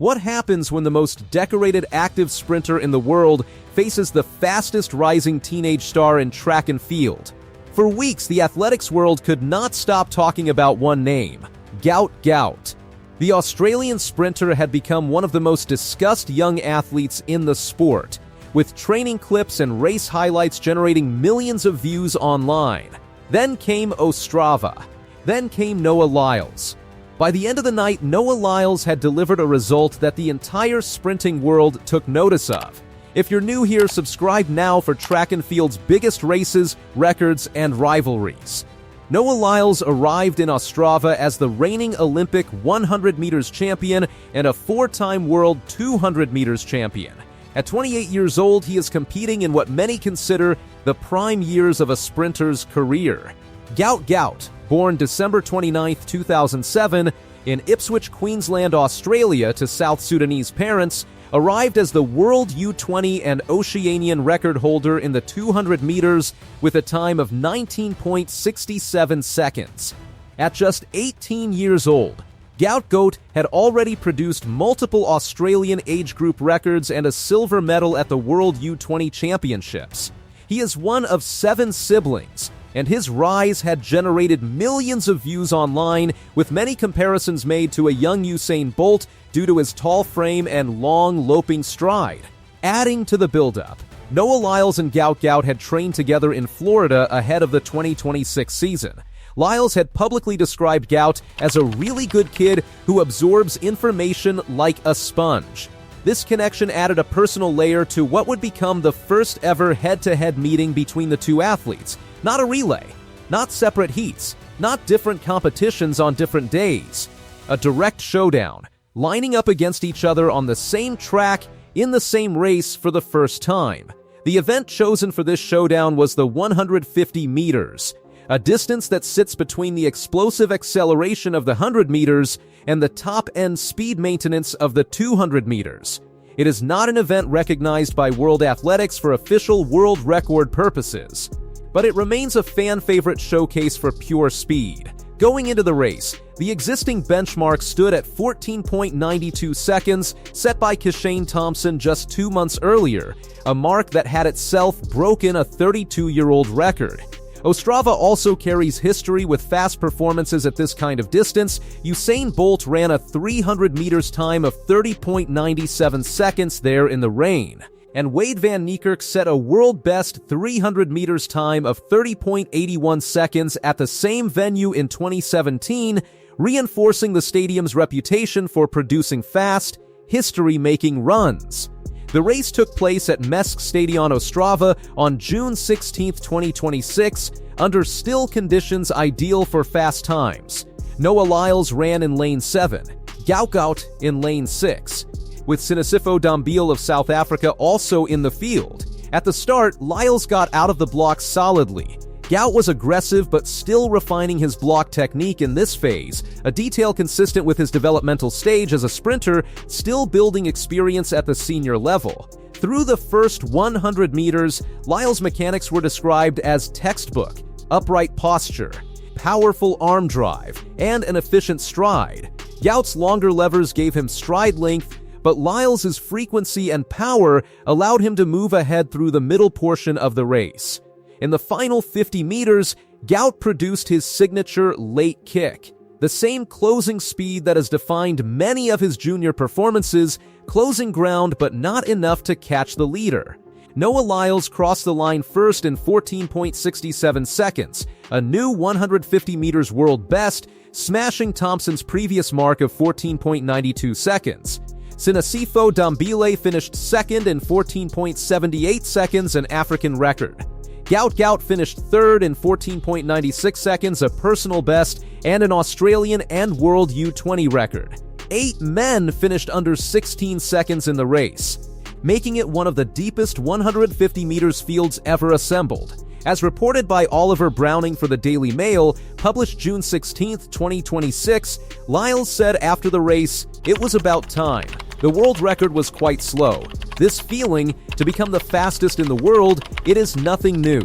What happens when the most decorated active sprinter in the world faces the fastest rising teenage star in track and field? For weeks, the athletics world could not stop talking about one name: Gout Gout. The Australian sprinter had become one of the most discussed young athletes in the sport, with training clips and race highlights generating millions of views online. Then came Ostrava. Then came Noah Lyles. By the end of the night, Noah Lyles had delivered a result that the entire sprinting world took notice of. If you're new here, subscribe now for track and field's biggest races, records, and rivalries. Noah Lyles arrived in Ostrava as the reigning Olympic 100 meters champion and a four-time world 200 meters champion. At 28 years old, he is competing in what many consider the prime years of a sprinter's career. Gout Gout, born December 29, 2007, in Ipswich, Queensland, Australia, to South Sudanese parents, arrived as the World U20 and Oceanian record holder in the 200 meters with a time of 19.67 seconds. At just 18 years old, Gout Gout had already produced multiple Australian age group records and a silver medal at the World U20 Championships. He is one of 7 siblings, and his rise had generated millions of views online, with many comparisons made to a young Usain Bolt due to his tall frame and long, loping stride. Adding to the buildup, Noah Lyles and Gout Gout had trained together in Florida ahead of the 2026 season. Lyles had publicly described Gout as a really good kid who absorbs information like a sponge. This connection added a personal layer to what would become the first ever head-to-head meeting between the two athletes. Not a relay, not separate heats, not different competitions on different days. A direct showdown, lining up against each other on the same track in the same race for the first time. The event chosen for this showdown was the 150 meters, a distance that sits between the explosive acceleration of the 100 meters and the top-end speed maintenance of the 200 meters. It is not an event recognized by World Athletics for official world record purposes, but it remains a fan-favorite showcase for pure speed. Going into the race, the existing benchmark stood at 14.92 seconds, set by Kishane Thompson just 2 months earlier, a mark that had itself broken a 32-year-old record. Ostrava also carries history with fast performances at this kind of distance. Usain Bolt ran a 300 meters time of 30.97 seconds there in the rain, and Wade van Niekerk set a world-best 300 meters time of 30.81 seconds at the same venue in 2017, reinforcing the stadium's reputation for producing fast, history-making runs. The race took place at Mesk Stadion Ostrava on June 16, 2026, under still conditions ideal for fast times. Noah Lyles ran in lane 7, Gout Gout in lane 6, with Sinisifo Dambile of South Africa also in the field. At the start, Lyles got out of the block solidly. Gout was aggressive but still refining his block technique in this phase, a detail consistent with his developmental stage as a sprinter, still building experience at the senior level. Through the first 100 meters, Lyles' mechanics were described as textbook: upright posture, powerful arm drive, and an efficient stride. Gout's longer levers gave him stride length, but Lyles' frequency and power allowed him to move ahead through the middle portion of the race. In the final 50 meters, Gout produced his signature late kick, the same closing speed that has defined many of his junior performances, closing ground but not enough to catch the leader. Noah Lyles crossed the line first in 14.67 seconds, a new 150 meters world best, smashing Thompson's previous mark of 14.92 seconds. Sinisifo Dambile finished second in 14.78 seconds, an African record. Gout Gout finished third in 14.96 seconds, a personal best, and an Australian and World U20 record. 8 men finished under 16 seconds in the race, making it one of the deepest 150 meters fields ever assembled. As reported by Oliver Browning for the Daily Mail, published June 16, 2026, Lyles said after the race, "It was about time. The world record was quite slow. This feeling, to become the fastest in the world, it is nothing new.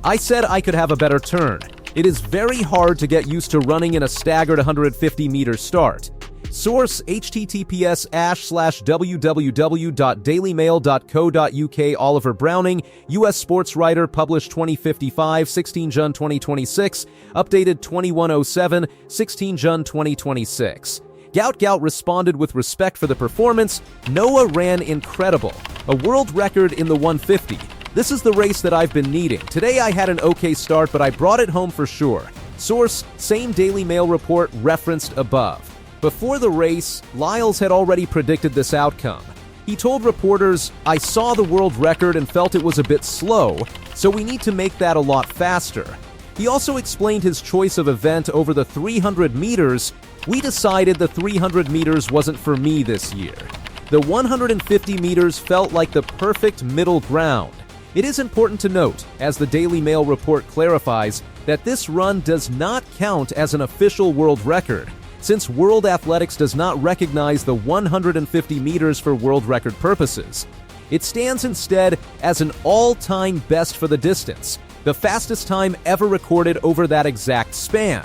I said I could have a better turn. It is very hard to get used to running in a staggered 150-meter start. Source: https://www.dailymail.co.uk. Oliver Browning, U.S. sports writer, published 2055, 16 June 2026, updated 2107, 16 June 2026. Gout Gout responded with respect for the performance. Noah ran incredible. A world record in the 150. This is the race that I've been needing. Today I had an okay start, but I brought it home for sure. Source: same Daily Mail report referenced above. Before the race, Lyles had already predicted this outcome. He told reporters, "I saw the world record and felt it was a bit slow, so we need to make that a lot faster." He also explained his choice of event over the 300 meters. "We decided the 300 meters wasn't for me this year. The 150 meters felt like the perfect middle ground." It is important to note, as the Daily Mail report clarifies, that this run does not count as an official world record, since World Athletics does not recognize the 150 meters for world record purposes. It stands instead as an all-time best for the distance, the fastest time ever recorded over that exact span.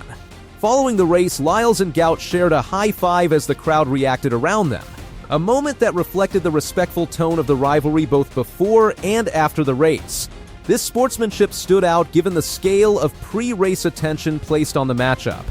Following the race, Lyles and Gout shared a high five as the crowd reacted around them, a moment that reflected the respectful tone of the rivalry both before and after the race. This sportsmanship stood out given the scale of pre-race attention placed on the matchup.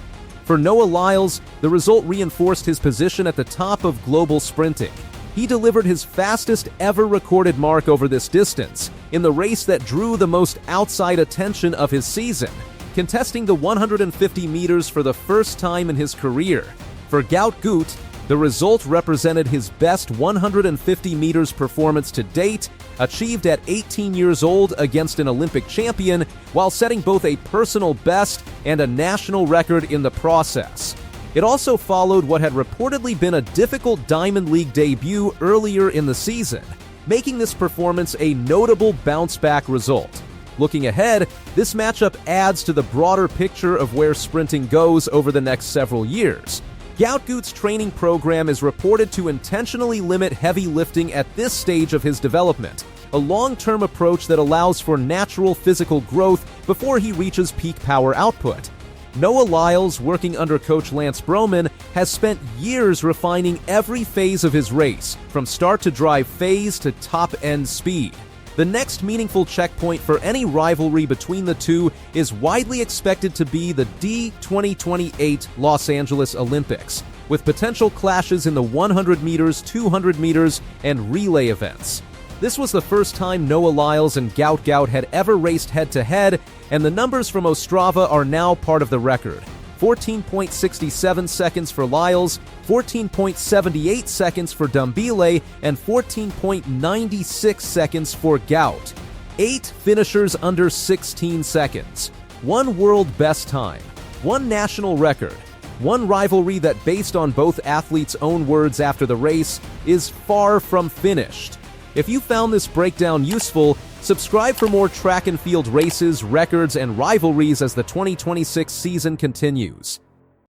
For Noah Lyles, the result reinforced his position at the top of global sprinting. He delivered his fastest ever recorded mark over this distance, in the race that drew the most outside attention of his season, contesting the 150 meters for the first time in his career. For Gout Gout, the result represented his best 150 meters performance to date, achieved at 18 years old against an Olympic champion, while setting both a personal best and a national record in the process. It also followed what had reportedly been a difficult Diamond League debut earlier in the season, making this performance a notable bounce-back result. Looking ahead, this matchup adds to the broader picture of where sprinting goes over the next several years. Gout Gout's training program is reported to intentionally limit heavy lifting at this stage of his development, a long-term approach that allows for natural physical growth before he reaches peak power output. Noah Lyles, working under coach Lance Broman, has spent years refining every phase of his race, from start to drive phase to top-end speed. The next meaningful checkpoint for any rivalry between the two is widely expected to be the D2028 Los Angeles Olympics, with potential clashes in the 100 meters, 200 meters, and relay events. This was the first time Noah Lyles and Gout Gout had ever raced head-to-head, and the numbers from Ostrava are now part of the record. 14.67 seconds for Lyles, 14.78 seconds for Dumbile, and 14.96 seconds for Gout. 8 finishers under 16 seconds. 1 world best time. 1 national record. 1 rivalry that, based on both athletes' own words after the race, is far from finished. If you found this breakdown useful, subscribe for more track and field races, records, and rivalries as the 2026 season continues.